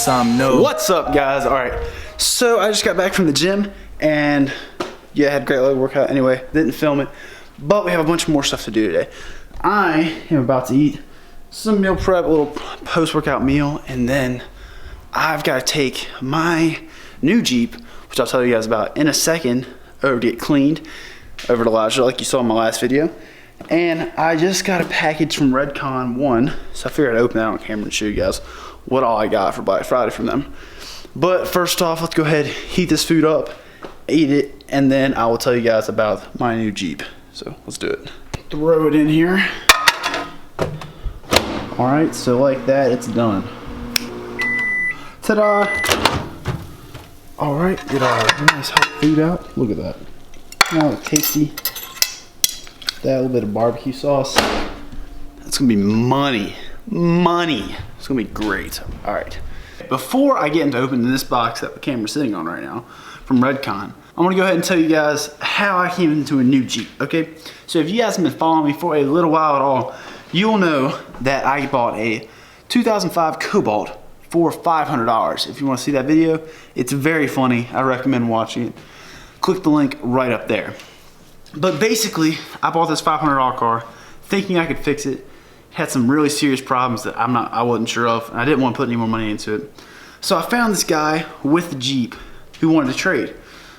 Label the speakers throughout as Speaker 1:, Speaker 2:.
Speaker 1: some no.
Speaker 2: What's up, guys? All right, so I just got back from the gym and yeah, I had a great leg workout. Anyway, didn't film it, but we have a bunch more stuff to do today. I am about to eat some meal prep, a little post-workout meal, and then I've got to take my new Jeep, which I'll tell you guys about in a second, over to get cleaned over to Elijah, like you saw in my last video. And I just got a package from Redcon 1, so I figured I'd open that on camera and show you guys what all I got for Black Friday from them. But first off, let's go ahead, heat this food up, eat it, and then I will tell you guys about my new Jeep. So let's do it. Throw it in here. All right, so like that, it's done. Ta-da! All right, get our nice hot food out. Look at that. Now it's tasty. That little bit of BBQ sauce. That's gonna be money. Money. It's gonna be great. All right. Before I get into opening this box that the camera's sitting on right now from Redcon, I'm gonna go ahead and tell you guys how I came into a new Jeep, okay? So if you guys have been following me for a little while at all, you'll know that I bought a 2005 Cobalt for $500. If you wanna see that video, it's very funny. I recommend watching it. Click the link right up there. But basically, I bought this $500 car thinking I could fix it. Had some really serious problems that I wasn't sure of, and I didn't want to put any more money into it. So I found this guy with the Jeep who wanted to trade.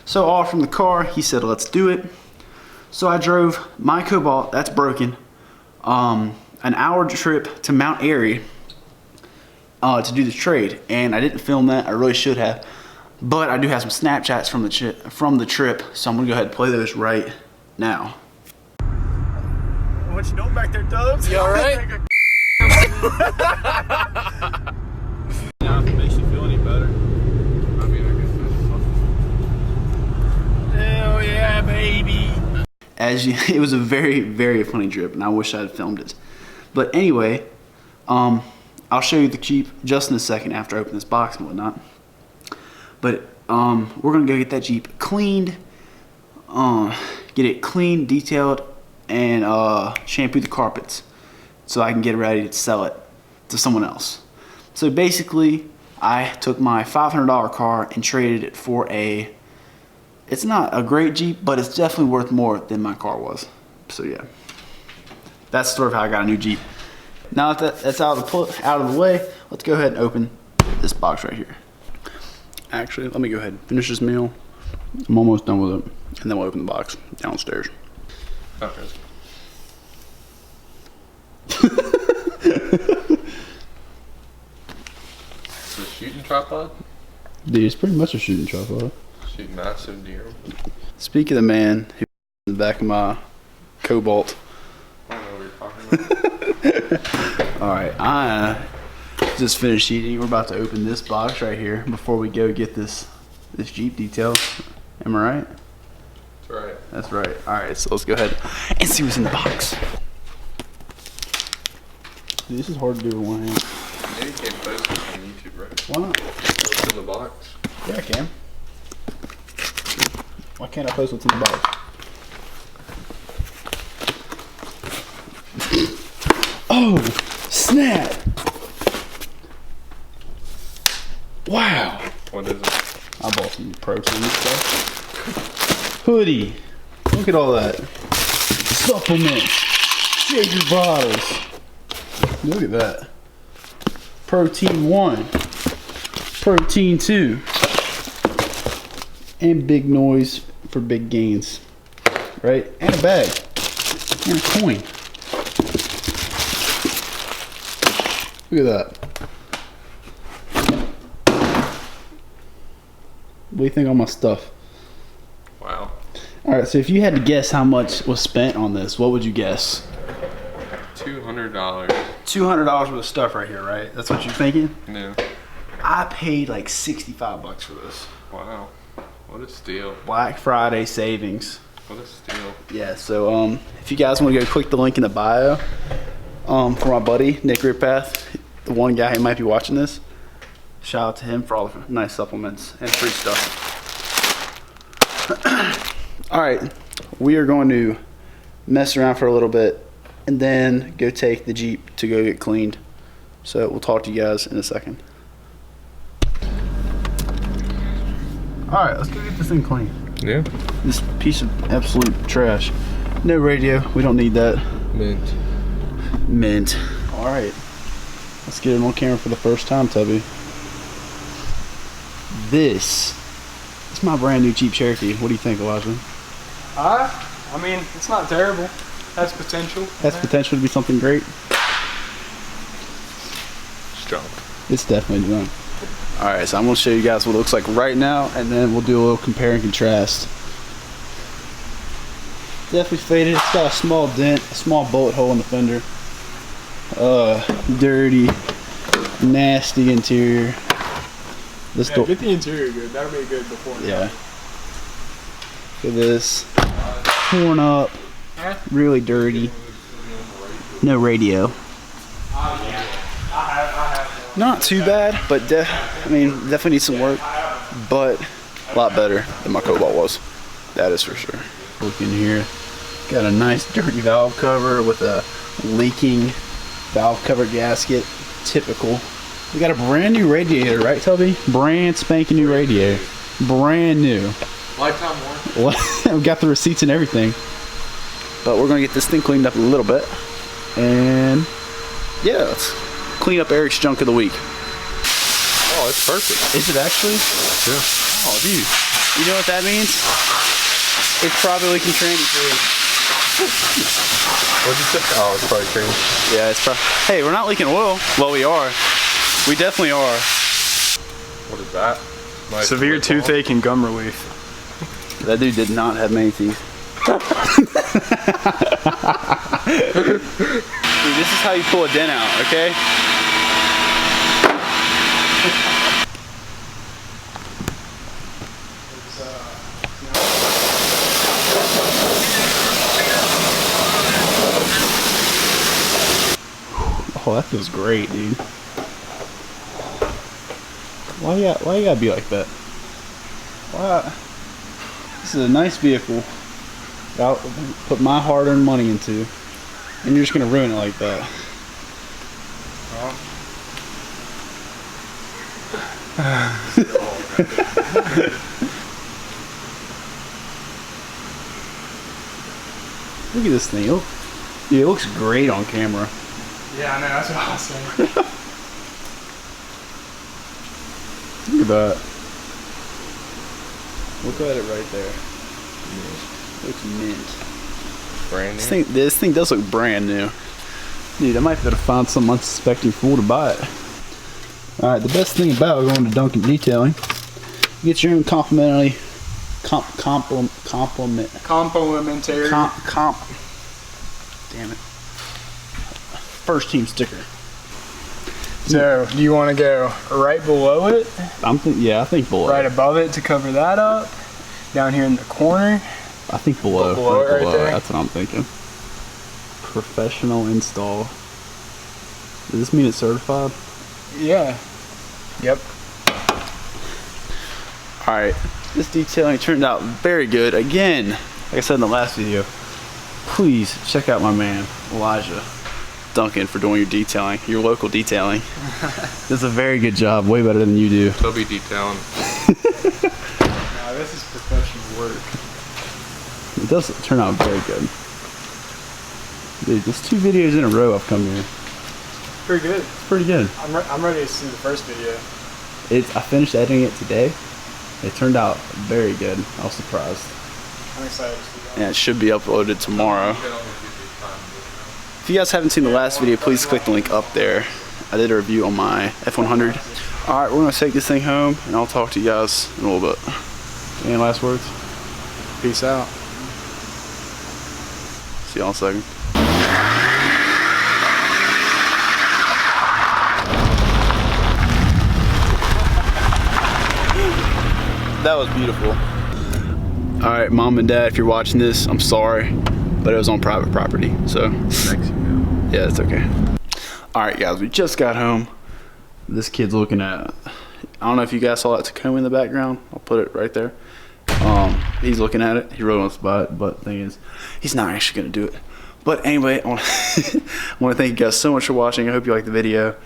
Speaker 2: So I offered him the car, he said, let's do it. So I drove my Cobalt, that's broken, an hour trip to Mount Airy to do the trade. And I didn't film that, I really should have. But I do have some Snapchats from the trip, so I'm gonna go ahead and play those right now. What you doing back there, Dubs?
Speaker 1: You alright?
Speaker 3: Now, if it makes you feel any better, I mean, I guess that's
Speaker 1: Hell yeah, baby.
Speaker 2: It was a very, very funny trip, and I wish I had filmed it. But anyway, I'll show you the Jeep just in a second after I open this box and whatnot. But we're gonna go get that Jeep cleaned, get it cleaned, detailed, and shampoo the carpets so I can get ready to sell it to someone else. So basically, I took my $500 car and traded it for it's not a great Jeep, but it's definitely worth more than my car was. So yeah, that's the story of how I got a new Jeep. Now that that's out of the way, let's go ahead and open this box right here. Actually, let me go ahead and finish this meal. I'm almost done with it. And then we'll open the box downstairs.
Speaker 3: okay. It's a shooting tripod?
Speaker 2: Dude, it's pretty much a shooting tripod.
Speaker 3: Shoot massive deer.
Speaker 2: Speak of the man who in the back of my Cobalt.
Speaker 3: I don't know what you're talking about.
Speaker 2: Alright, I just finished eating. We're about to open this box right here before we go get this Jeep detail. Am I right?
Speaker 3: That's right.
Speaker 2: That's right. Alright, so let's go ahead and see what's in the box. Dude, this is hard to do with one hand.
Speaker 3: Maybe you can't post this on YouTube, right?
Speaker 2: Why not?
Speaker 3: What's in the box?
Speaker 2: Yeah, I can. Why can't I post what's in the box? Oh, snap! Wow.
Speaker 3: What is it?
Speaker 2: I bought some protein stuff. Hoodie. Look at all that. Supplements. Shaker bottles. Look at that. Protein 1. Protein 2. And big noise for big gains. Right? And a bag. And a coin. Look at that. What do you think on my stuff?
Speaker 3: Wow.
Speaker 2: Alright, so if you had to guess how much was spent on this, what would you guess?
Speaker 3: $200.
Speaker 2: $200 worth of stuff right here, right? That's what you're thinking?
Speaker 3: No.
Speaker 2: I paid like 65 bucks for this.
Speaker 3: Wow. What a steal.
Speaker 2: Black Friday savings.
Speaker 3: What a steal.
Speaker 2: Yeah, so if you guys want to go click the link in the bio for my buddy, Nick Rippath, the one guy who might be watching this. Shout out to him for all the nice supplements and free stuff. Alright, we are going to mess around for a little bit and then go take the Jeep to go get cleaned. So we'll talk to you guys in a second. All right, let's go get this thing clean.
Speaker 3: Yeah.
Speaker 2: This piece of absolute trash. No radio. We don't need that. Mint. All right. Let's get it on camera for the first time, Tubby. This is my brand new Jeep Cherokee. What do you think, Elijah?
Speaker 4: I mean, it's not terrible. Has potential.
Speaker 2: Has potential to be something great.
Speaker 3: Strong.
Speaker 2: It's definitely done. All right, so I'm gonna show you guys what it looks like right now, and then we'll do a little compare and contrast. Definitely faded. It's got a small dent, a small bullet hole in the fender. Dirty, nasty interior. This door.
Speaker 4: Get the interior good. That'll be good before.
Speaker 2: Yeah. Look at this. Torn up. Really dirty. No radio. Not too bad, but I mean, definitely needs some work, but a lot better than my Cobalt was. That is for sure. Look in here. Got a nice dirty valve cover with a leaking valve cover gasket. Typical. We got a brand new radiator, right, Toby? Brand spanking new radiator. Brand new.
Speaker 3: Lifetime warranty.
Speaker 2: We got the receipts and everything. But we're gonna get this thing cleaned up a little bit. And yeah, let's clean up Eric's junk of the week.
Speaker 3: Oh, it's perfect.
Speaker 2: Is it actually?
Speaker 3: Yeah.
Speaker 2: Oh, dude. You know what that means? It's probably leaking tranny fluid.
Speaker 3: What'd you say? Oh, it's probably cream.
Speaker 2: Yeah, it's probably. Hey, we're not leaking oil. Well, we are. We definitely are.
Speaker 3: What is that? Nice.
Speaker 4: Severe toothache and gum relief.
Speaker 2: That dude did not have many teeth. Dude, this is how you pull a dent out, okay? Oh, that feels great, dude. Why you gotta be like that? Why? This is a nice vehicle that I'll put my hard-earned money into, and you're just gonna ruin it like that. Look at this thing. It looks great on camera.
Speaker 4: Yeah, I know. That's what I was saying.
Speaker 2: Look at that. Look at it right there. Looks mint.
Speaker 3: Brand new.
Speaker 2: This thing does look brand new. Dude, I might be able to find some unsuspecting fool to buy it. Alright, the best thing about going to Duncan Detailing, you get your own complimentary
Speaker 4: Complimentary.
Speaker 2: damn it. First team sticker.
Speaker 4: So, do you want to go right below it?
Speaker 2: I think below.
Speaker 4: Right above it to cover that up? Down here in the corner?
Speaker 2: I think below.
Speaker 4: Below it right there?
Speaker 2: That's what I'm thinking. Professional install. Does this mean it's certified?
Speaker 4: Yeah. Yep.
Speaker 2: Alright, this detailing turned out very good. Again, like I said in the last video, please check out my man, Elijah Duncan, for doing your detailing, your local detailing. Does a very good job, way better than you do.
Speaker 3: Toby detailing.
Speaker 4: Nah, this is professional work.
Speaker 2: It does turn out very good. Dude, there's 2 videos in a row I've come here.
Speaker 4: Pretty good.
Speaker 2: It's pretty good.
Speaker 4: I'm ready to see the first video.
Speaker 2: I finished editing it today. It turned out very good. I was surprised.
Speaker 4: I'm excited to see that.
Speaker 2: And it should be uploaded tomorrow. If you guys haven't seen the last video, please click the link up there. I did a review on my F100. Alright, we're going to take this thing home, and I'll talk to you guys in a little bit. Any last words?
Speaker 4: Peace out.
Speaker 2: See y'all in a second. That was beautiful. Alright, Mom and Dad, if you're watching this, I'm sorry, but it was on private property, so yeah, it's okay. Alright guys, we just got home. This kid's looking at, I don't know if you guys saw that Tacoma in the background. I'll put it right there. He's looking at it. He really wants to buy it, but the thing is, he's not actually gonna do it. But anyway, I want to thank you guys so much for watching. I hope you liked the video.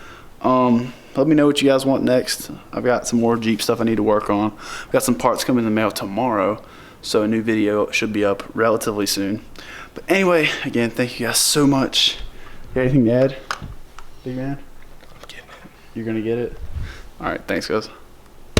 Speaker 2: let me know what you guys want next. I've got some more Jeep stuff I need to work on. I've got some parts coming in the mail tomorrow, so a new video should be up relatively soon. But anyway, again, thank you guys so much. You got anything to add, big man?
Speaker 3: Getting it.
Speaker 2: You're gonna get it? All right, thanks guys.